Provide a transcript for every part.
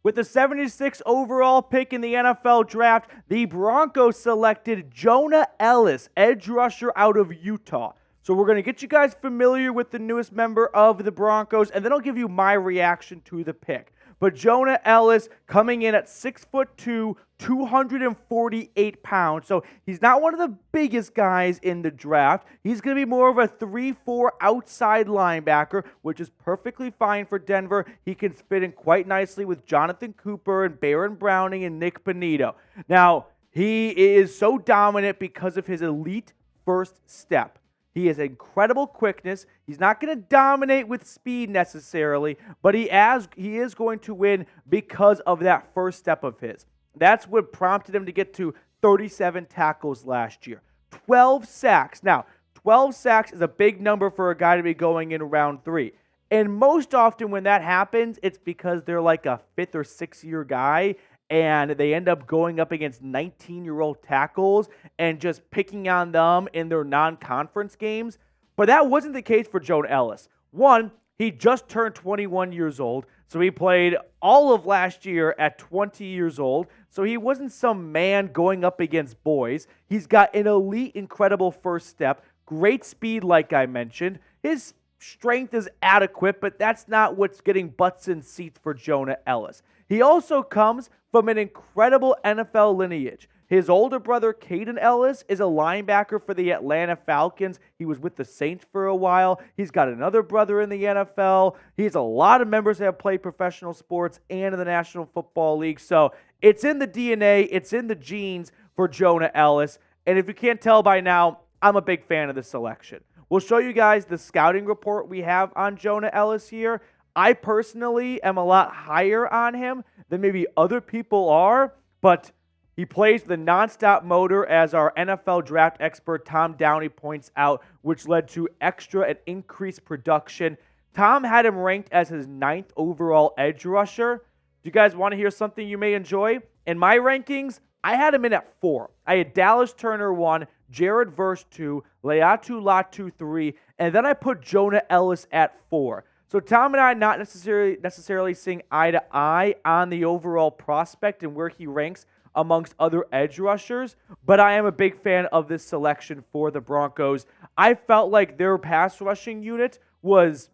With the 76th overall pick in the NFL Draft, the Broncos selected Jonah Elliss, edge rusher out of Utah. So we're going to get you guys familiar with the newest member of the Broncos, and then I'll give you my reaction to the pick. But Jonah Elliss coming in at 6'2", 248 pounds. So he's not one of the biggest guys in the draft. He's going to be more of a 3-4 outside linebacker, which is perfectly fine for Denver. He can fit in quite nicely with Jonathan Cooper and Baron Browning and Nick Bonito. Now, he is so dominant because of his elite first step. He has incredible quickness. He's not going to dominate with speed necessarily, but he is going to win because of that first step of his. That's what prompted him to get to 37 tackles last year. 12 sacks. Now, 12 sacks is a big number for a guy to be going in round 3. And most often when that happens, it's because they're like a 5th or 6th year guy, and they end up going up against 19-year-old tackles and just picking on them in their non-conference games. But that wasn't the case for Jonah Elliss. One, he just turned 21 years old, so he played all of last year at 20 years old. So he wasn't some man going up against boys. He's got an elite, incredible first step, great speed like I mentioned. His strength is adequate, but that's not what's getting butts in seats for Jonah Elliss. He also comes from an incredible NFL lineage. His older brother, Caden Elliss, is a linebacker for the Atlanta Falcons. He was with the Saints for a while. He's got another brother in the NFL. He has a lot of members that have played professional sports and in the National Football League. So it's in the DNA, it's in the genes for Jonah Elliss. And if you can't tell by now, I'm a big fan of this selection. We'll show you guys the scouting report we have on Jonah Elliss here. I personally am a lot higher on him than maybe other people are, but he plays the nonstop motor, as our NFL draft expert Tom Downey points out, which led to extra and increased production. Tom had him ranked as his 9th overall edge rusher. Do you guys want to hear something you may enjoy? In my rankings, I had him in at 4. I had Dallas Turner 1, Jared Verse 2, Leatu Latu 3, and then I put Jonah Elliss at 4. So Tom and I not necessarily seeing eye to eye on the overall prospect and where he ranks amongst other edge rushers, but I am a big fan of this selection for the Broncos. I felt like their pass rushing unit was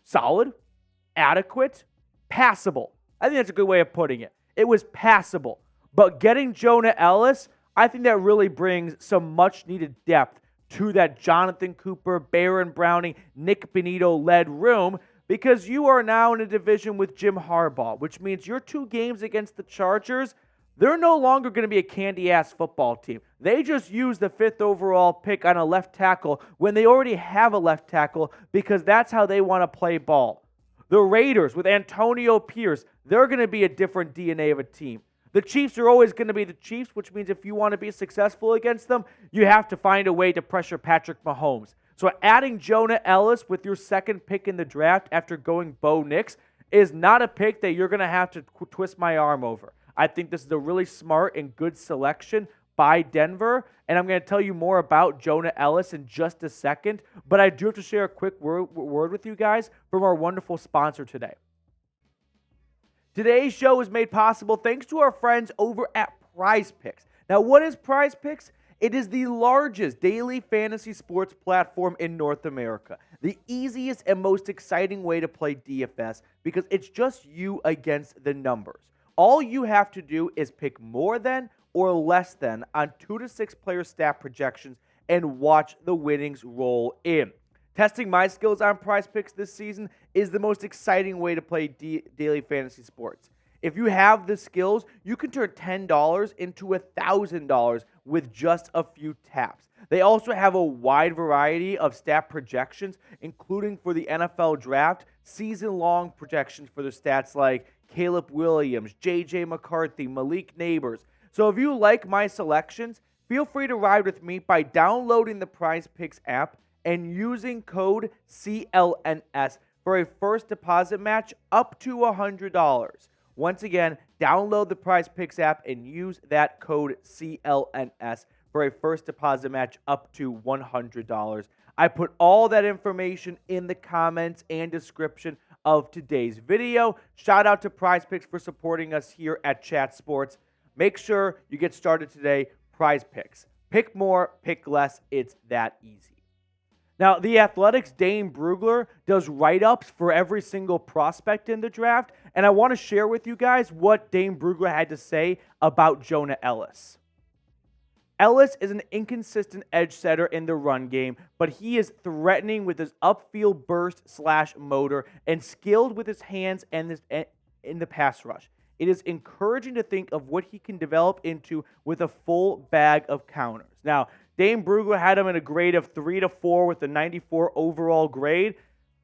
solid, adequate, passable. I think that's a good way of putting it. It was passable. But getting Jonah Elliss, I think that really brings some much-needed depth to that Jonathan Cooper, Baron Browning, Nick Bonito-led room, because you are now in a division with Jim Harbaugh, which means your 2 games against the Chargers, they're no longer going to be a candy-ass football team. They just used the 5th overall pick on a left tackle when they already have a left tackle, because that's how they want to play ball. The Raiders with Antonio Pierce, they're going to be a different DNA of a team. The Chiefs are always going to be the Chiefs, which means if you want to be successful against them, you have to find a way to pressure Patrick Mahomes. So adding Jonah Elliss with your 2nd pick in the draft after going Bo Nix is not a pick that you're going to have to twist my arm over. I think this is a really smart and good selection by Denver, and I'm going to tell you more about Jonah Elliss in just a second, but I do have to share a quick word with you guys from our wonderful sponsor today. Today's show is made possible thanks to our friends over at Prize Picks. Now, what is Prize Picks? It is the largest daily fantasy sports platform in North America. The easiest and most exciting way to play DFS, because it's just you against the numbers. All you have to do is pick more than or less than on 2 to 6 player stat projections and watch the winnings roll in. Testing my skills on Prize Picks this season is the most exciting way to play daily fantasy sports. If you have the skills, you can turn $10 into $1,000 with just a few taps. They also have a wide variety of stat projections, including for the NFL Draft, season-long projections for their stats like Caleb Williams, J.J. McCarthy, Malik Neighbors. So if you like my selections, feel free to ride with me by downloading the Prize Picks app and using code CLNS for a first deposit match up to $100. Once again, download the Prize Picks app and use that code CLNS for a first deposit match up to $100. I put all that information in the comments and description of today's video. Shout out to Prize Picks for supporting us here at Chat Sports. Make sure you get started today. Prize Picks. Pick more, pick less. It's that easy. Now, The Athletic's Dane Brugler does write-ups for every single prospect in the draft, and I want to share with you guys what Dane Brugler had to say about Jonah Elliss. Elliss is an inconsistent edge setter in the run game, but he is threatening with his upfield burst/motor and skilled with his hands and in the pass rush. It is encouraging to think of what he can develop into with a full bag of counters. Now, Dane Brugler had him in a grade of 3 to 4 with a 94 overall grade.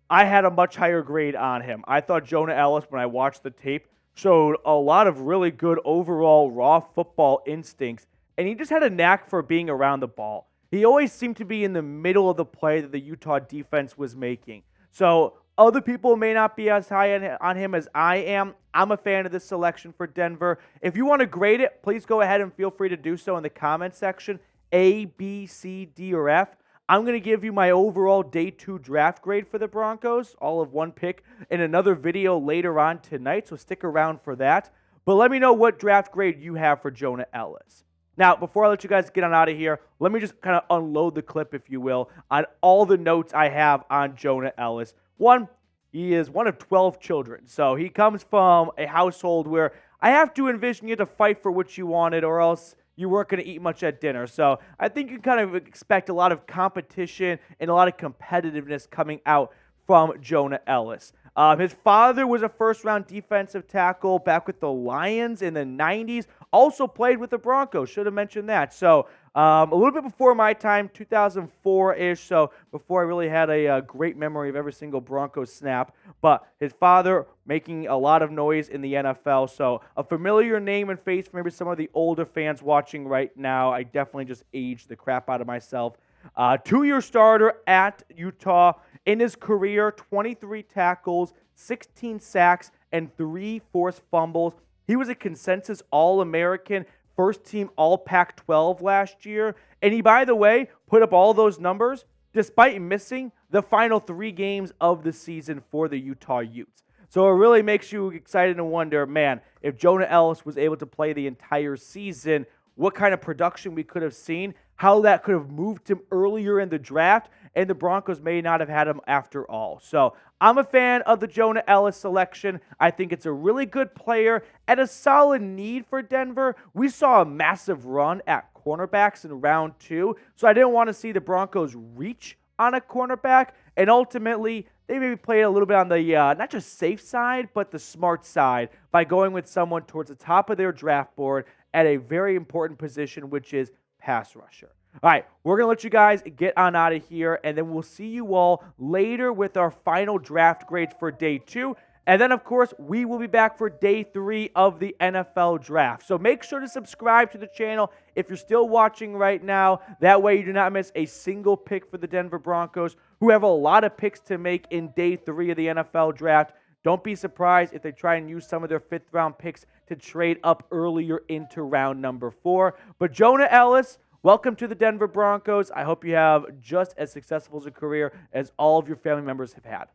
I had a much higher grade on him. I thought Jonah Elliss, when I watched the tape, showed a lot of really good overall raw football instincts, and he just had a knack for being around the ball. He always seemed to be in the middle of the play that the Utah defense was making. So other people may not be as high on him as I am. I'm a fan of this selection for Denver. If you want to grade it, please go ahead and feel free to do so in the comment section. A, B, C, D, or F. I'm going to give you my overall Day 2 draft grade for the Broncos, all of one pick, in another video later on tonight, so stick around for that. But let me know what draft grade you have for Jonah Elliss. Now, before I let you guys get on out of here, let me just kind of unload the clip, if you will, on all the notes I have on Jonah Elliss. One, he is one of 12 children, so he comes from a household where I have to envision you had to fight for what you wanted, or else you weren't going to eat much at dinner. So I think you kind of expect a lot of competition and a lot of competitiveness coming out from Jonah Elliss. His father was a first-round defensive tackle back with the Lions in the 90s. Also played with the Broncos. Should have mentioned that. So a little bit before my time, 2004-ish, so before I really had a great memory of every single Broncos snap. But his father making a lot of noise in the NFL, so a familiar name and face for maybe some of the older fans watching right now. I definitely just aged the crap out of myself. 2-year starter at Utah. In his career, 23 tackles, 16 sacks, and 3 forced fumbles. He was a consensus All-American, first-team All-Pac-12 last year. And he, by the way, put up all those numbers despite missing the final 3 games of the season for the Utah Utes. So it really makes you excited and wonder, man, if Jonah Elliss was able to play the entire season, what kind of production we could have seen, how that could have moved him earlier in the draft, and the Broncos may not have had him after all. So I'm a fan of the Jonah Elliss selection. I think it's a really good player and a solid need for Denver. We saw a massive run at cornerbacks in round 2, so I didn't want to see the Broncos reach on a cornerback, and ultimately they maybe played a little bit on the not just safe side, but the smart side by going with someone towards the top of their draft board at a very important position, which is pass rusher. All right, we're going to let you guys get on out of here, and then we'll see you all later with our final draft grades for Day 2. And then, of course, we will be back for Day 3 of the NFL Draft. So make sure to subscribe to the channel if you're still watching right now. That way you do not miss a single pick for the Denver Broncos, who have a lot of picks to make in Day 3 of the NFL Draft. Don't be surprised if they try and use some of their 5th-round picks to trade up earlier into round number 4. But Jonah Elliss, welcome to the Denver Broncos. I hope you have just as successful a career as all of your family members have had.